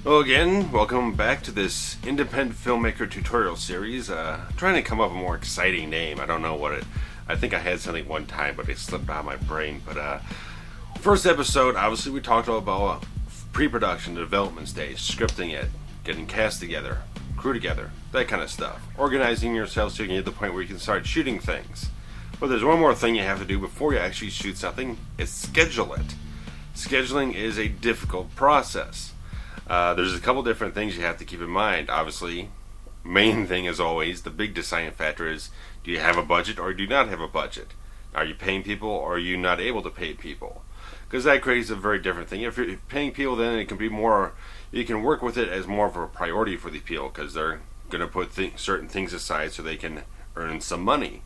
Hello again, welcome back to this independent filmmaker tutorial series. Trying to come up with a more exciting name. I don't know what I think I had something one time, but it slipped out of my brain. But first episode, obviously we talked all about pre-production, the development stage, scripting it, getting cast together, crew together, that kind of stuff. Organizing yourself so you can get to the point where you can start shooting things. But there's one more thing you have to do before you actually shoot something, is schedule it. Scheduling is a difficult process. There's a couple different things you have to keep in mind. Obviously, main thing as always, the big deciding factor is, do you have a budget or do you not have a budget? Are you paying people or are you not able to pay people? Because that creates a very different thing. If you're paying people, then it can be more, you can work with it as more of a priority for these people because they're going to put certain things aside so they can earn some money.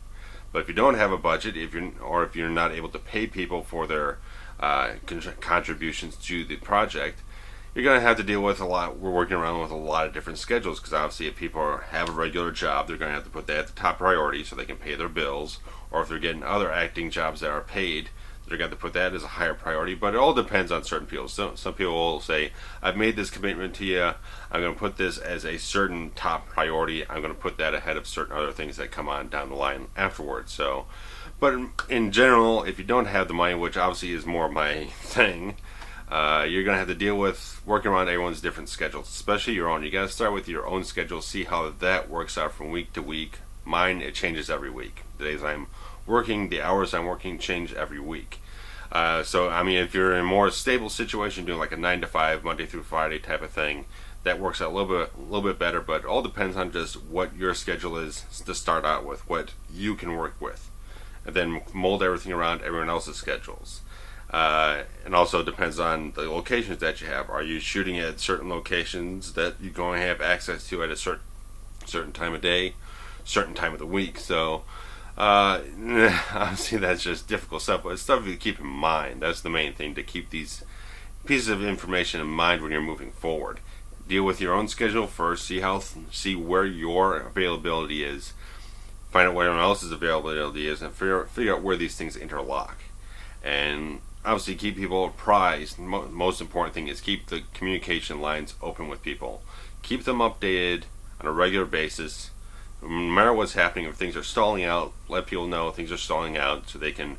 But if you don't have a budget, if you're not able to pay people for their contributions to the project, you're going to have to deal with a lot. We're working around with a lot of different schedules because obviously if people have a regular job, they're going to have to put that at the top priority so they can pay their bills. Or if they're getting other acting jobs that are paid, they're going to put that as a higher priority. But it all depends on certain people. So some people will say, I've made this commitment to you. I'm going to put this as a certain top priority. I'm going to put that ahead of certain other things that come on down the line afterwards. So, but in general, if you don't have the money, which obviously is more my thing, you're going to have to deal with working around everyone's different schedules, especially your own. You got to start with your own schedule, see how that works out from week to week. Mine, it changes every week. The days I'm working, the hours I'm working change every week. So, I mean, if you're in a more stable situation, doing like a 9 to 5, Monday through Friday type of thing, that works out a little bit better, but it all depends on just what your schedule is to start out with, what you can work with, and then mold everything around everyone else's schedules. And also depends on the locations that you have. Are you shooting at certain locations that you're going to have access to at a certain time of day, certain time of the week? So obviously that's just difficult stuff, but it's stuff you keep in mind. That's the main thing, to keep these pieces of information in mind when you're moving forward. Deal with your own schedule first, see where your availability is, find out where everyone else's availability is, and figure out where these things interlock. And obviously keep people apprised. Most important thing is keep the communication lines open with people. Keep them updated on a regular basis. No matter what's happening, if things are stalling out, let people know things are stalling out so they can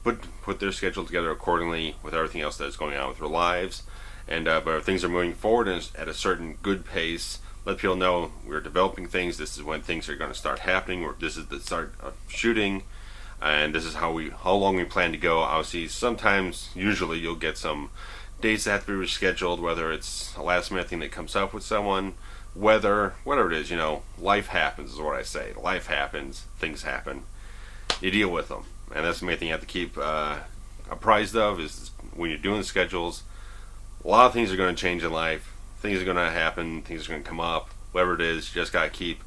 put their schedule together accordingly with everything else that's going on with their lives. And but if things are moving forward at a certain good pace, let people know we're developing things. This is when things are going to start happening. Or this is the start of shooting. And this is how long we plan to go. Obviously, usually you'll get some dates that have to be rescheduled, whether it's a last minute thing that comes up with someone, weather, whatever it is, life happens is what I say. Life happens, things happen. You deal with them. And that's the main thing you have to keep apprised of, is when you're doing schedules, a lot of things are going to change in life. Things are going to happen, things are going to come up, whatever it is, you just got to keep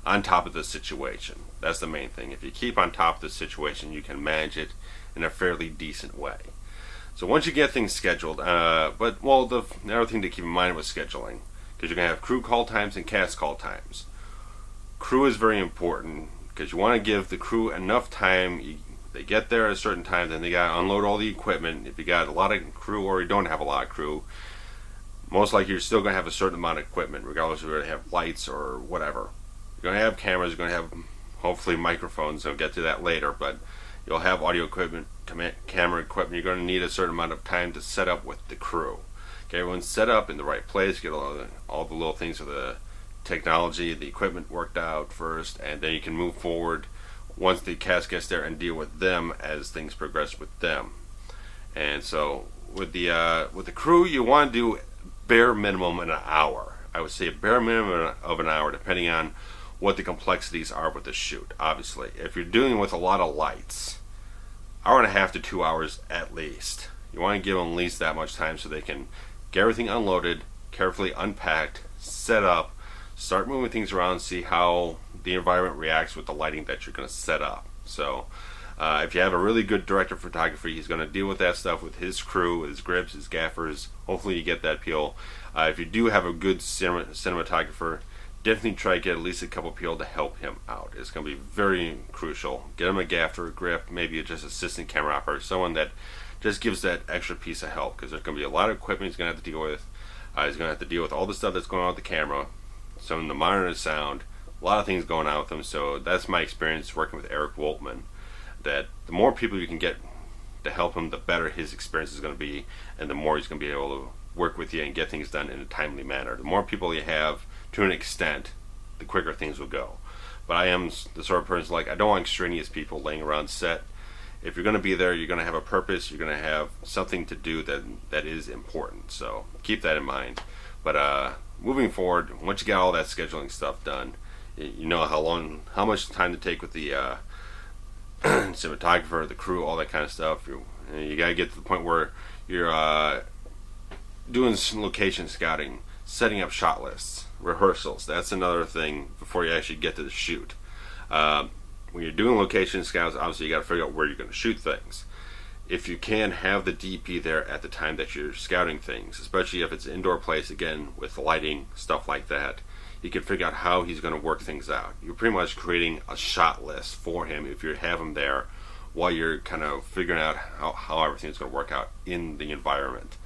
on top of the situation. That's the main thing. If you keep on top of the situation, you can manage it in a fairly decent way. So once you get things scheduled, the other thing to keep in mind with scheduling, because you're going to have crew call times and cast call times. Crew is very important because you want to give the crew enough time. They get there at a certain time, then they got to unload all the equipment. If you got a lot of crew or you don't have a lot of crew, most likely you're still going to have a certain amount of equipment, regardless of whether they have lights or whatever. You're going to have cameras, you're going to have hopefully microphones. I'll get to that later, but you'll have audio equipment, camera equipment. You're going to need a certain amount of time to set up with the crew. Okay, everyone's set up in the right place, get all the little things of the technology, the equipment worked out first, and then you can move forward once the cast gets there and deal with them as things progress with them. And so with the crew, you want to do bare minimum an hour. I would say a bare minimum of an hour, depending on what the complexities are with the shoot. Obviously, if you're dealing with a lot of lights, hour and a half to 2 hours at least. You want to give them at least that much time so they can get everything unloaded, carefully unpacked, set up, start moving things around, see how the environment reacts with the lighting that you're going to set up. So if you have a really good director of photography, he's going to deal with that stuff with his crew, his grips, his gaffers. Hopefully you get that appeal. If you do have a good cinematographer, definitely try to get at least a couple people to help him out. It's going to be very crucial. Get him a gaffer, a grip, maybe just assistant camera operator, someone that just gives that extra piece of help, because there's going to be a lot of equipment he's going to have to deal with, He's going to have to deal with all the stuff that's going on with the camera, some of the monitor sound, a lot of things going on with him. So that's my experience working with Eric Woltman, that the more people you can get to help him, the better his experience is going to be, and the more he's going to be able to work with you and get things done in a timely manner. The more people you have, to an extent, the quicker things will go. But I am the sort of person, like, I don't want extraneous people laying around set. If you're going to be there, you're going to have a purpose, you're going to have something to do that is important. So keep that in mind. But moving forward, once you get all that scheduling stuff done, you know how much time to take with the cinematographer, the crew, all that kind of stuff. You got to get to the point where you're doing some location scouting, setting up shot lists, rehearsals. That's another thing before you actually get to the shoot. When you're doing location scouts, obviously you got to figure out where you're going to shoot things. If you can have the DP there at the time that you're scouting things, especially if it's an indoor place, again, with lighting, stuff like that, you can figure out how he's going to work things out. You're pretty much creating a shot list for him if you have him there while you're kind of figuring out how everything's going to work out in the environment.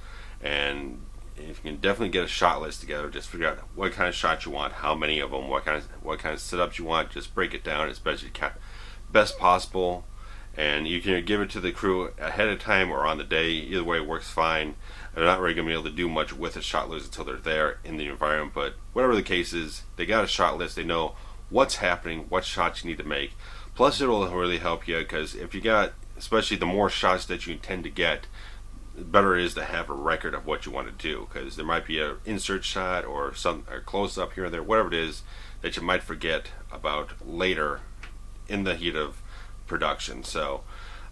And if you can definitely get a shot list together, just figure out what kind of shots you want, how many of them, what kind of setups you want. Just break it down as best possible, and you can give it to the crew ahead of time or on the day. Either way works fine. They're not really going to be able to do much with a shot list until they're there in the environment, but whatever the case is, they got a shot list. They know what's happening, what shots you need to make. Plus, it'll really help you, because if you got, especially the more shots that you intend to get, better is to have a record of what you want to do, because there might be an insert shot or a close up here or there, whatever it is that you might forget about later in the heat of production. So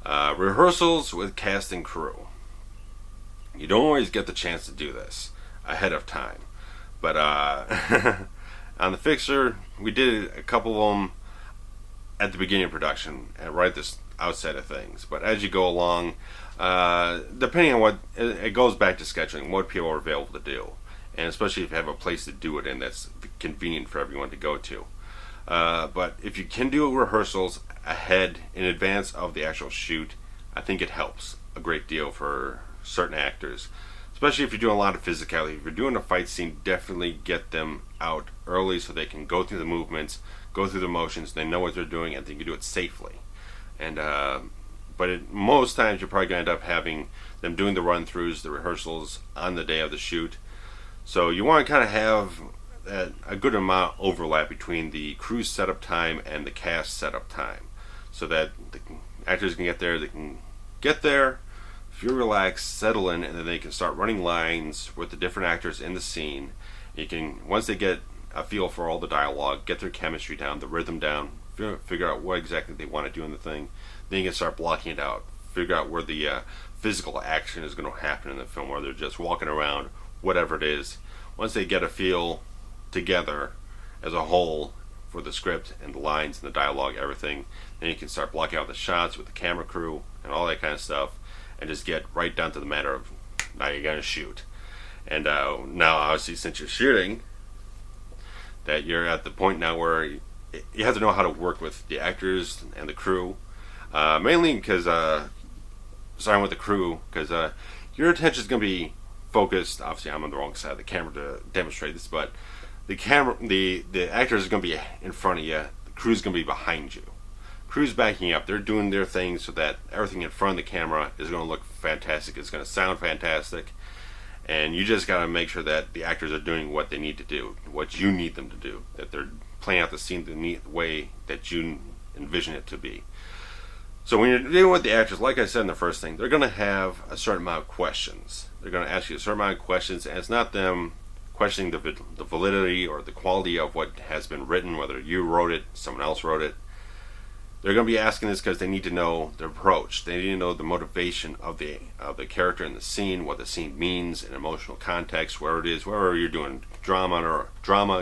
rehearsals with cast and crew, you don't always get the chance to do this ahead of time, but on the Fixer we did a couple of them at the beginning of production and right at this outset of things. But as you go along, depending on what, it goes back to scheduling, what people are available to do, and especially if you have a place to do it in that's convenient for everyone to go to. But if you can do rehearsals ahead in advance of the actual shoot, I think it helps a great deal for certain actors, especially if you're doing a lot of physicality. If you're doing a fight scene, definitely get them out early so they can go through the movements, go through the motions, they know what they're doing, and they can do it safely. And but most times you're probably going to end up having them doing the run-throughs, the rehearsals on the day of the shoot. So you want to kind of have a good amount of overlap between the crew's setup time and the cast setup time, so that the actors can get there, they can get there, feel relaxed, settle in, and then they can start running lines with the different actors in the scene. You can, once they get a feel for all the dialogue, get their chemistry down, the rhythm down, figure out what exactly they want to do in the thing, then you can start blocking it out, figure out where the physical action is going to happen in the film, where they're just walking around, whatever it is. Once they get a feel together as a whole for the script and the lines and the dialogue, everything, then you can start blocking out the shots with the camera crew and all that kind of stuff, and just get right down to the matter of, now you're going to shoot. And now obviously, since you're shooting, that you're at the point now where you have to know how to work with the actors and the crew, mainly because starting with the crew, because your attention is going to be focused. Obviously I'm on the wrong side of the camera to demonstrate this, but the actors are going to be in front of you, the crew's going to be behind you. Crew's backing up, they're doing their thing so that everything in front of the camera is going to look fantastic, it's going to sound fantastic, and you just got to make sure that the actors are doing what they need to do, what you need them to do, that they're playing out the scene the way that you envision it to be. So when you're dealing with the actors, like I said in the first thing, they're going to have a certain amount of questions. They're going to ask you a certain amount of questions, and it's not them questioning the validity or the quality of what has been written, whether you wrote it, someone else wrote it. They're going to be asking this because they need to know the approach. They need to know the motivation of the character in the scene, what the scene means in emotional context, wherever it is, wherever you're doing drama,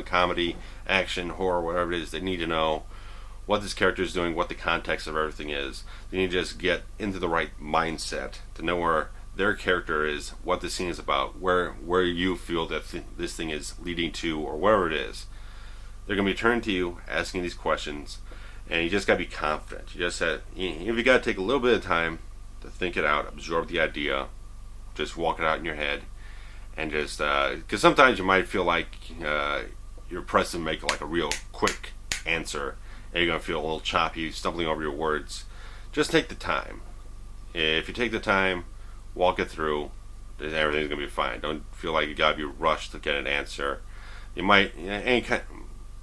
comedy, action, horror, whatever it is. They need to know what this character is doing, what the context of everything is. They need to just get into the right mindset to know where their character is, what the scene is about, where you feel that this thing is leading to, or wherever it is. They're going to be turning to you, asking these questions, and you just got to be confident. You got to take a little bit of time to think it out, absorb the idea, just walk it out in your head, and just because sometimes you might feel like you're pressed to make like a real quick answer, and you're gonna feel a little choppy, stumbling over your words. Just take the time. If you take the time, walk it through, everything's gonna be fine. Don't feel like you gotta be rushed to get an answer. You might,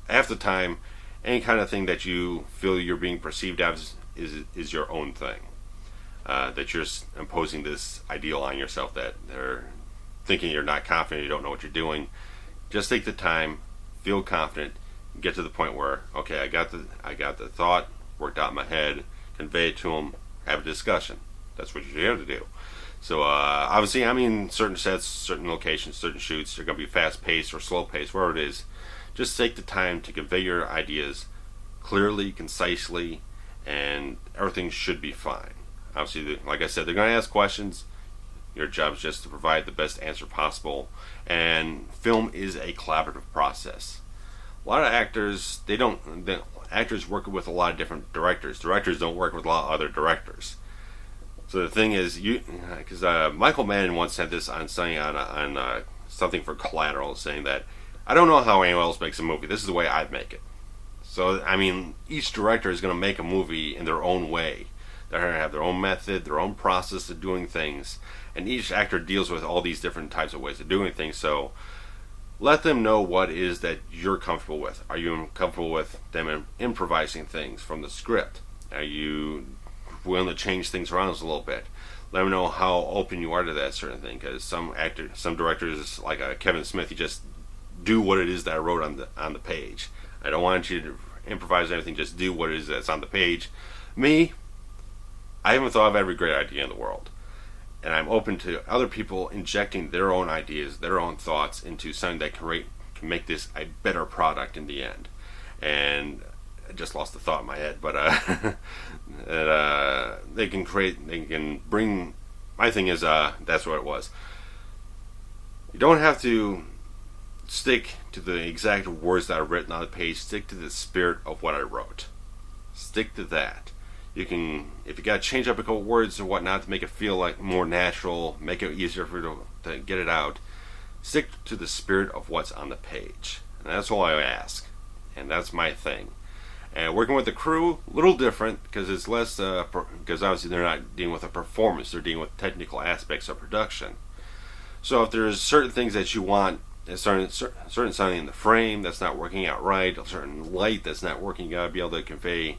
half the time, any kind of thing that you feel you're being perceived as is your own thing. That you're imposing this ideal on yourself, that they're thinking you're not confident, you don't know what you're doing. Just take the time, feel confident, get to the point where, okay, I got the thought worked out in my head, convey it to them, have a discussion. That's what you're here to do. So obviously, I mean, certain sets, certain locations, certain shoots, they're going to be fast-paced or slow-paced, wherever it is. Just take the time to convey your ideas clearly, concisely, and everything should be fine. Obviously, like I said, they're going to ask questions. Your job is just to provide the best answer possible. And film is a collaborative process. A lot of actors, actors work with a lot of different directors. Directors don't work with a lot of other directors. So the thing is, because Michael Mann once said this on something for Collateral, saying that I don't know how anyone else makes a movie. This is the way I make it. So I mean, each director is going to make a movie in their own way. They're going to have their own method, their own process of doing things, and each actor deals with all these different types of ways of doing things. So let them know what it is that you're comfortable with. Are you comfortable with them improvising things from the script? Are you willing to change things around a little bit? Let them know how open you are to that certain thing, because some directors, like Kevin Smith, you just do what it is that I wrote on the page. I don't want you to improvise anything, just do what it is that's on the page. Me, I haven't thought of every great idea in the world, and I'm open to other people injecting their own ideas, their own thoughts into something that can make this a better product in the end. And I just lost the thought in my head, but they can bring. My thing is, that's what it was. You don't have to stick to the exact words that are written on the page. Stick to the spirit of what I wrote. Stick to that. You can, if you got to change up a couple words or whatnot to make it feel like more natural, make it easier for you to get it out, stick to the spirit of what's on the page. And that's all I ask. And that's my thing. And working with the crew, a little different, because it's less, because obviously they're not dealing with a performance, they're dealing with technical aspects of production. So if there's certain things that you want, a certain something in the frame that's not working out right, a certain light that's not working, you gotta be able to convey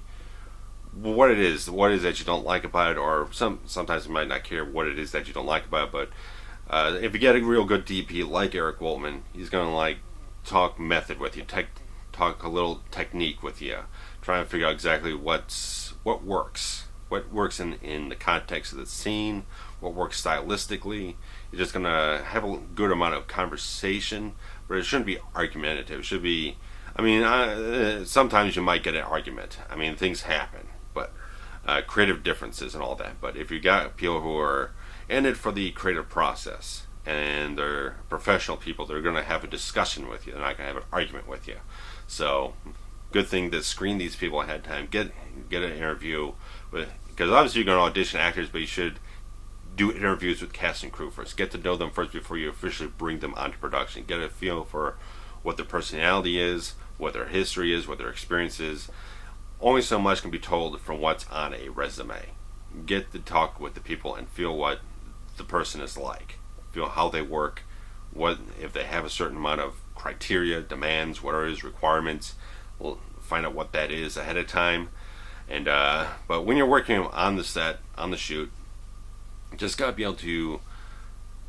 what it is that you don't like about it, or sometimes you might not care what it is that you don't like about it. But if you get a real good DP like Eric Woltman, he's gonna like talk method with you, talk a little technique with you, try and figure out exactly what works in the context of the scene, what works stylistically. You're just gonna have a good amount of conversation, but it shouldn't be argumentative. It should be, I mean, sometimes you might get an argument. I mean, things happen, but creative differences and all that. But if you got people who are in it for the creative process and they're professional people, they're going to have a discussion with you. They're not going to have an argument with you. So, good thing to screen these people ahead of time. Get an interview with, because obviously you're going to audition actors, but you should do interviews with cast and crew first. Get to know them first before you officially bring them onto production. Get a feel for what their personality is, what their history is, what their experience is. Only so much can be told from what's on a resume. Get to talk with the people and feel what the person is like. Feel how they work, what if they have a certain amount of criteria, demands, whatever it is, requirements. We'll find out what that is ahead of time. And but when you're working on the set, on the shoot, you just gotta be able to.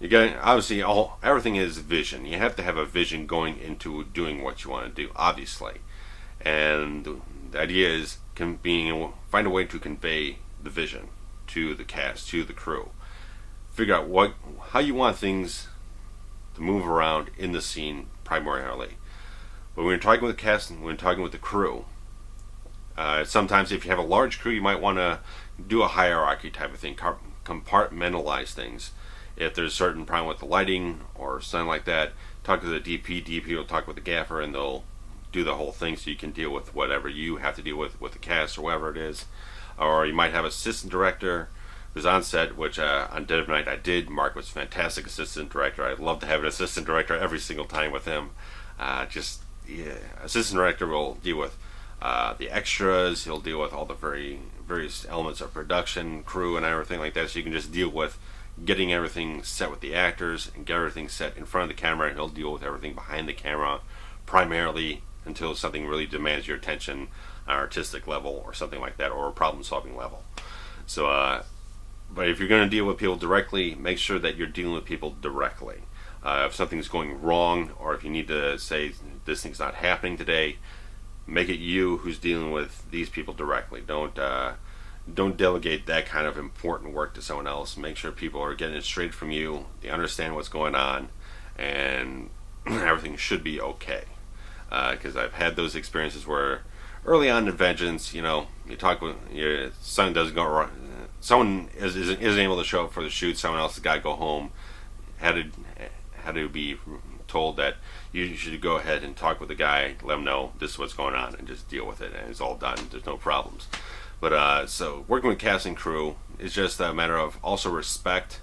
You got obviously everything is vision. You have to have a vision going into doing what you want to do, obviously. And the idea is find a way to convey the vision to the cast, to the crew. Figure out how you want things to move around in the scene primarily. But when you're talking with the cast and when you're talking with the crew, sometimes if you have a large crew, you might want to do a hierarchy type of thing, compartmentalize things. If there's a certain problem with the lighting or something like that, talk to the DP. DP will talk with the gaffer, and they'll do the whole thing so you can deal with whatever you have to deal with the cast or whatever it is. Or you might have assistant director was on set, which on Dead of Night I did. Mark was a fantastic assistant director. I'd love to have an assistant director every single time with him. Assistant director will deal with the extras. He'll deal with all the various elements of production, crew, and everything like that. So you can just deal with getting everything set with the actors and get everything set in front of the camera. And he'll deal with everything behind the camera, primarily until something really demands your attention on an artistic level or something like that, or a problem-solving level. So, but if you're going to deal with people directly, make sure that you're dealing with people directly. If something's going wrong, or if you need to say this thing's not happening today, make it you who's dealing with these people directly. Don't delegate that kind of important work to someone else. Make sure people are getting it straight from you. They understand what's going on, and everything should be okay. Because I've had those experiences where early on in Vengeance, you talk with your son, doesn't go wrong. Someone isn't able to show up for the shoot. Someone else has got to go home. Had to be told that you should go ahead and talk with the guy, let him know this is what's going on, and just deal with it, and it's all done. There's no problems. But so working with cast and crew is just a matter of also respect.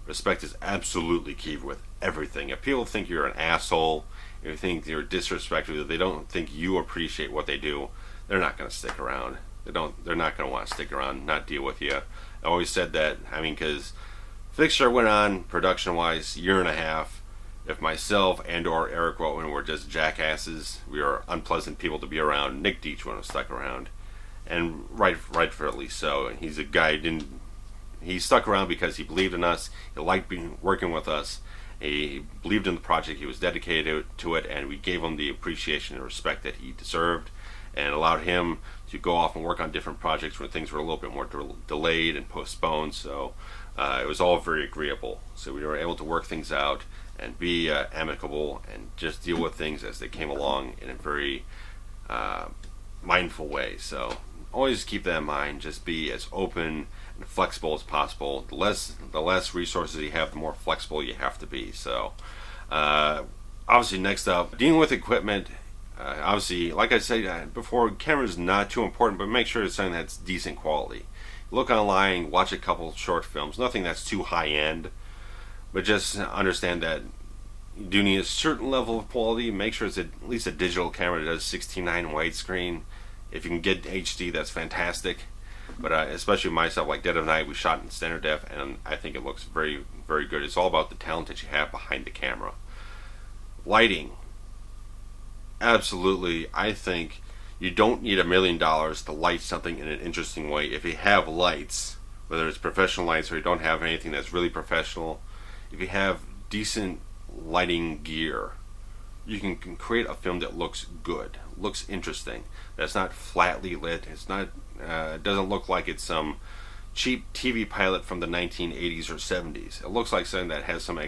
Respect is absolutely key with everything. If people think you're an asshole, if you think you're disrespectful, they don't think you appreciate what they do, they're not going to stick around. They're not going to want to stick around, not deal with you. I always said that. I mean, because Fixture went on production-wise a year and a half. If myself and or Eric Rotman were just jackasses, we were unpleasant people to be around, Nick Deach wouldn't have stuck around, and rightfully so. And he's a guy he stuck around because he believed in us. He liked working with us. He believed in the project. He was dedicated to it, and we gave him the appreciation and respect that he deserved, and allowed him to go off and work on different projects when things were a little bit more delayed and postponed. So it was all very agreeable. So we were able to work things out and be amicable and just deal with things as they came along in a very mindful way. So always keep that in mind. Just be as open and flexible as possible. The less resources you have, the more flexible you have to be. So obviously, next up, dealing with equipment. Obviously, like I said before, camera's not too important, but make sure it's something that's decent quality. Look online, watch a couple short films, nothing that's too high end, but just understand that you do need a certain level of quality. Make sure it's at least a digital camera that does 16:9 widescreen. If you can get HD, that's fantastic. But especially myself, like Dead of Night, we shot in standard def, and I think it looks very, very good. It's all about the talent that you have behind the camera. Lighting. Absolutely, I think you don't need $1 million to light something in an interesting way. If you have lights, whether it's professional lights or you don't have anything that's really professional, if you have decent lighting gear, you can create a film that looks good, looks interesting, that's not flatly lit. It's not, it doesn't look like it's some cheap TV pilot from the 1980s or 70s. It looks like something that has some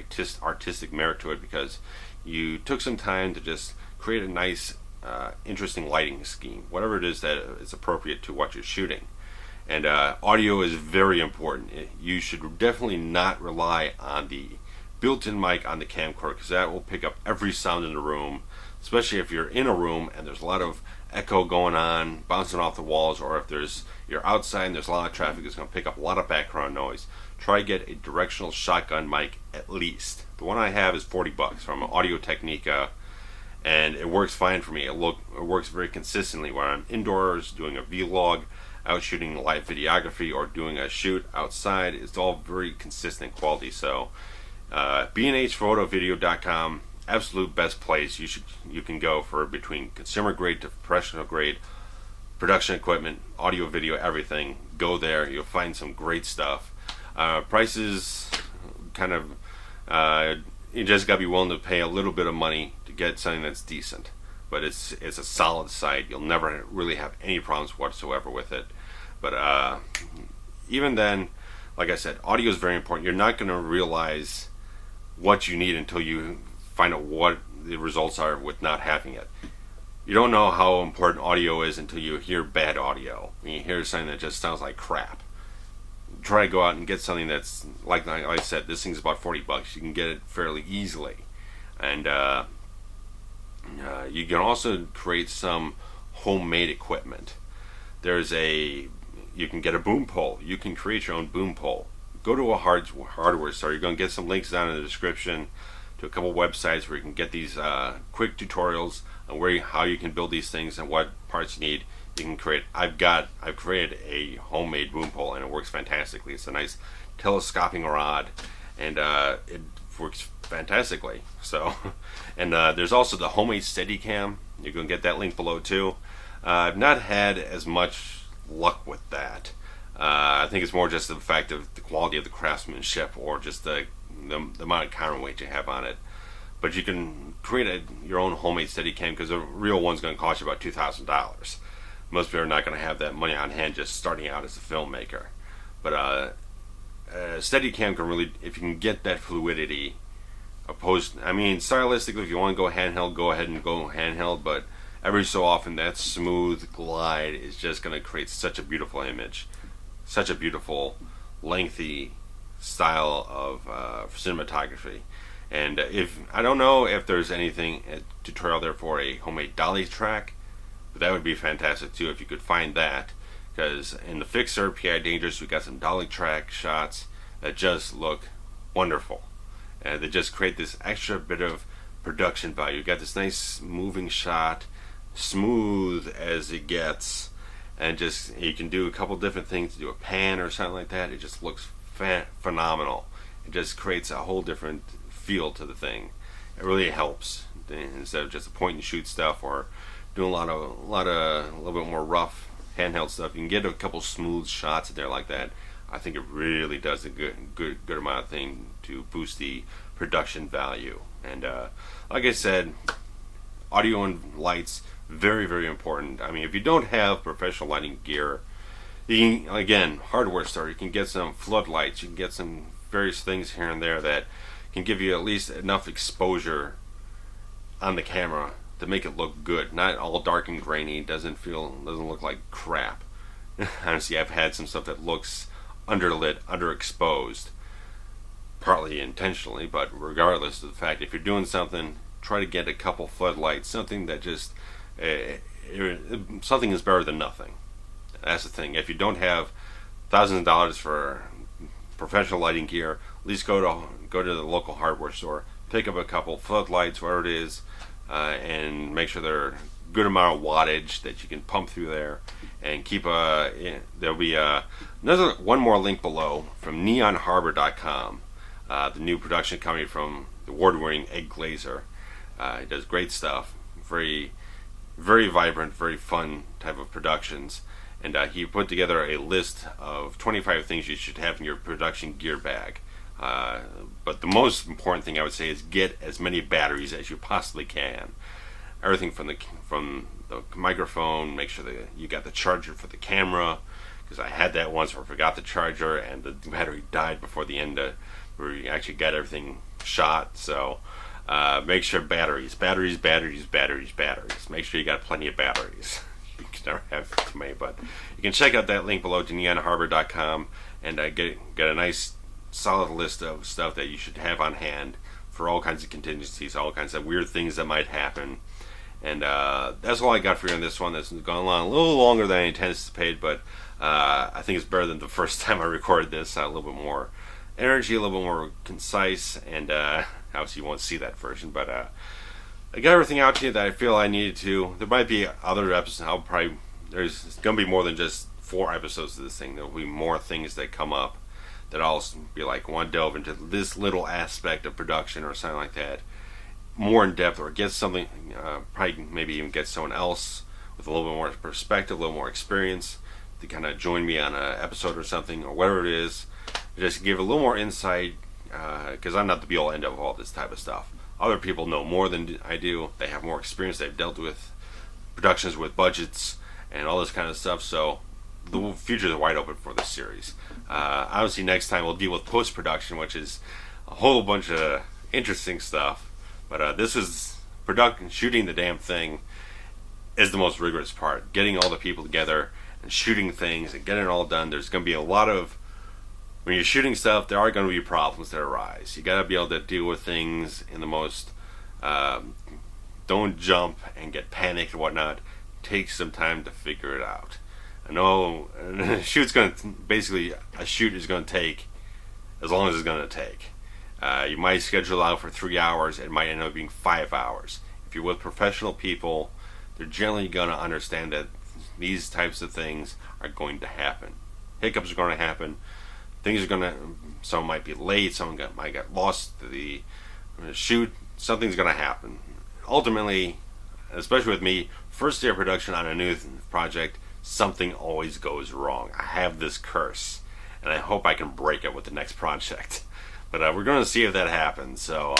artistic merit to it because you took some time to just create a nice, interesting lighting scheme, whatever it is that is appropriate to what you're shooting. And audio is very important. You should definitely not rely on the built-in mic on the camcorder, because that will pick up every sound in the room, especially if you're in a room and there's a lot of echo going on, bouncing off the walls, or if you're outside and there's a lot of traffic, it's going to pick up a lot of background noise. Try to get a directional shotgun mic at least. The one I have is $40 from AudioTechnica, and it works fine for me. It works very consistently when I'm indoors doing a vlog, out shooting live videography, or doing a shoot outside. It's all very consistent quality. So bnhphotovideo.com, absolute best place you can go for between consumer grade to professional grade production equipment, audio, video, everything. Go there, you'll find some great stuff. Prices kind of you just gotta be willing to pay a little bit of money to get something that's decent, but it's a solid site. You'll never really have any problems whatsoever with it. But even then, like I said, audio is very important. You're not going to realize what you need until you find out what the results are with not having it. You don't know how important audio is until you hear bad audio. When you hear something that just sounds like crap, try to go out and get something that's like I said, this thing's about $40. You can get it fairly easily. And you can also create some homemade equipment. There's a you can get a boom pole. You can create your own boom pole. Go to a hardware store. You're going to get some links down in the description to a couple websites where you can get these quick tutorials on how you can build these things and what parts you need. You can create. I've created a homemade boom pole, and it works fantastically. It's a nice telescoping rod, and it works fantastically. So, and there's also the homemade steadycam. You're going to get that link below too. I've not had as much luck with that. I think it's more just the fact of the quality of the craftsmanship, or just the amount of counterweight you have on it. But you can create your own homemade Steadicam, because a real one's going to cost you about $2,000. Most people are not going to have that money on hand just starting out as a filmmaker. But Steadicam can really, if you can get that fluidity, stylistically, if you want to go handheld, go ahead and go handheld. But every so often, that smooth glide is just going to create such a beautiful image, such a beautiful, lengthy style of cinematography. And I don't know if there's anything a tutorial there for a homemade dolly track, but that would be fantastic too if you could find that, because in the Fixer PI Dangerous we got some dolly track shots that just look wonderful, and they just create this extra bit of production value. You got this nice moving shot, smooth as it gets, and just you can do a couple different things, do a pan or something like that. It just looks phenomenal. It just creates a whole different feel to the thing. It really helps instead of just a point and shoot stuff or doing a little bit more rough handheld stuff. You can get a couple smooth shots in there like that. I think it really does a good amount of thing to boost the production value. And like I said, audio and lights, very, very important. I mean, if you don't have professional lighting gear, you can, again, hardware store, you can get some floodlights, you can get some various things here and there that can give you at least enough exposure on the camera to make it look good. Not all dark and grainy, doesn't look like crap. Honestly, I've had some stuff that looks underlit, underexposed, partly intentionally, but regardless of the fact, if you're doing something, try to get a couple floodlights, something that just something is better than nothing. That's the thing. If you don't have thousands of dollars for professional lighting gear, at least go to the local hardware store, pick up a couple floodlights, whatever it is, and make sure they're a good amount of wattage that you can pump through there, and keep there'll be one more link below from neonharbor.com, the new production company from the award-winning Egg Glazer. He does great stuff, very, very vibrant, very fun type of productions. And he put together a list of 25 things you should have in your production gear bag. But the most important thing I would say is get as many batteries as you possibly can. Everything from the microphone, make sure that you got the charger for the camera, because I had that once where I forgot the charger and the battery died before the end where you actually got everything shot. So make sure batteries. Make sure you got plenty of batteries. You can never have too many, but you can check out that link below to neonharbor.com and get a nice solid list of stuff that you should have on hand for all kinds of contingencies, all kinds of weird things that might happen. And that's all I got for you on this one. That's gone on a little longer than I anticipated, but I think it's better than the first time I recorded this. A little bit more energy, a little bit more concise, and obviously you won't see that version, but I got everything out to you that I feel I needed to. There might be other episodes. There's going to be more than just 4 episodes of this thing. There will be more things that come up that I'll be like, want to delve into this little aspect of production or something like that more in depth, or get something, probably maybe even get someone else with a little bit more perspective, a little more experience to kind of join me on an episode or something, or whatever it is, just give a little more insight, because I'm not the be-all end of all this type of stuff. Other people know more than I do. They have more experience. They've dealt with productions with budgets and all this kind of stuff, so the future is wide open for this series. Obviously next time we'll deal with post-production, which is a whole bunch of interesting stuff. But this is shooting the damn thing is the most rigorous part. Getting all the people together and shooting things and getting it all done. There's going to be a lot of, when you're shooting stuff, there are going to be problems that arise. You got to be able to deal with things in the most, don't jump and get panicked and whatnot. Take some time to figure it out. know a shoot is going to take as long as it's going to take. You might schedule out for 3 hours. It might end up being 5 hours. If you're with professional people, they're generally going to understand that these types of things are going to happen. Hiccups are going to happen. Things are going to, some might be late, some might get lost to the shoot. Something's going to happen. Ultimately, especially with me, first day of production on a new project, something always goes wrong. I have this curse, and I hope I can break it with the next project. But we're going to see if that happens. So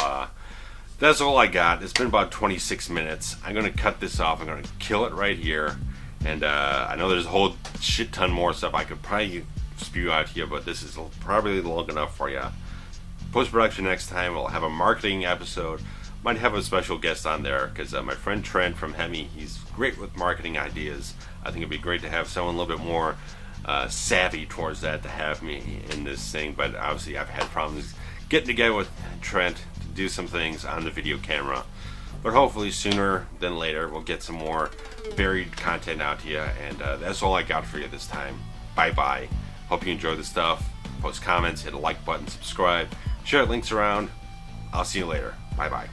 that's all I got. It's been about 26 minutes. I'm going to cut this off. I'm going to kill it right here. And I know there's a whole shit ton more stuff I could probably spew out here, but this is probably long enough for you. Post-production next time, we'll have a marketing episode. Might have a special guest on there, because my friend Trent from Hemi, he's great with marketing ideas. I think it'd be great to have someone a little bit more savvy towards that to have me in this thing. But obviously I've had problems getting together with Trent to do some things on the video camera. But hopefully sooner than later we'll get some more varied content out to you. And that's all I got for you this time. Bye bye. Hope you enjoy the stuff. Post comments, hit a like button, subscribe, share links around. I'll see you later. Bye bye.